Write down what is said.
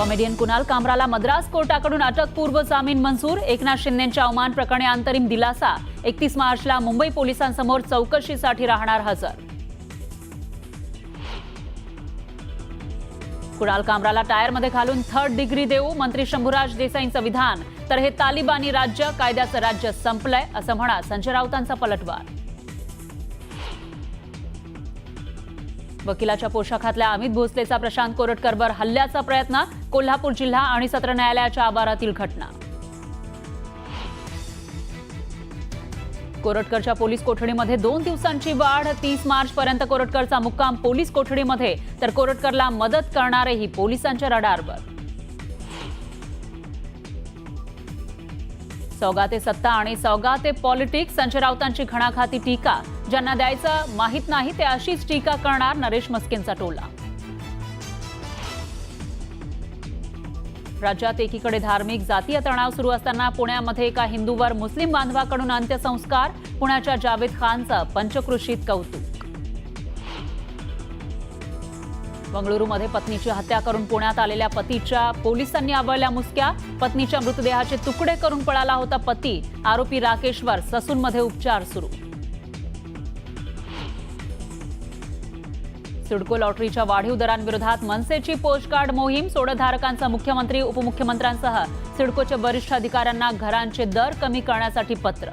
Comedian Kunal कामराला Madras कोर्टाकडून अटकपूर्व जामीन मंजूर। एकनाथ शिंदेंच्या अवमान प्रकरणी अंतरिम दिलासा। 31 मार्चला मुंबई पोलिसांसमोर चौकशीसाठी राहणार हजर। कुणाल कामराला टायरमध्ये घालून 3rd डिग्री देऊ, मंत्री शंभूराज देसाईंचं विधान। तर हे तालिबानी राज्य, कायद्याचं राज्य संपलंय असं म्हणा संजय राऊतांचा पलटवार। वकिलाच्या पोशाखातल्या अमित भोसलेचा प्रशांत कोरटकरवर हल्ल्याचा प्रयत्न। कोल्हापूर जिल्हा आणि सत्र न्यायालयाच्या आवारातील घटना। कोरटकरच्या पोलीस कोठडीमध्ये 2 दिवसांची वाढ। 30 मार्चपर्यंत कोरटकरचा मुक्काम पोलीस कोठडीमध्ये, तर कोरटकरला मदत करणारेही पोलिसांच्या रडारवर। सौगाते सत्ता आणि सौगाते पॉलिटिक्स, संजय राऊतांची घणाघाती टीका। ज्यांना द्यायचं माहीत नाही ते अशीच टीका करणार, नरेश मस्केंचा टोला। राज्यात एकीकडे धार्मिक जातीय तणाव सुरू असताना पुण्यामध्ये एका हिंदूवर मुस्लिम बांधवाकडून अंत्यसंस्कार। पुण्याच्या जावेद खानचं पंचक्रोशीत कौतुक। बंगळुरूमध्ये पत्नीची हत्या करून पुण्यात आलेल्या पतीच्या पोलिसांनी आवळल्या मुसक्या। पत्नीच्या मृतदेहाचे तुकडे करून पळाला होता पती। आरोपी राकेशवर ससूनमध्ये उपचार सुरू। सिडको लॉटरीच्या वाढीव दरांविरोधात मनसेची पोस्टकार्ड मोहीम। सोडतधारकांचा मुख्यमंत्री उपमुख्यमंत्र्यांसह सिडकोच्या वरिष्ठ अधिकाऱ्यांना घरांचे दर कमी करण्यासाठी पत्र।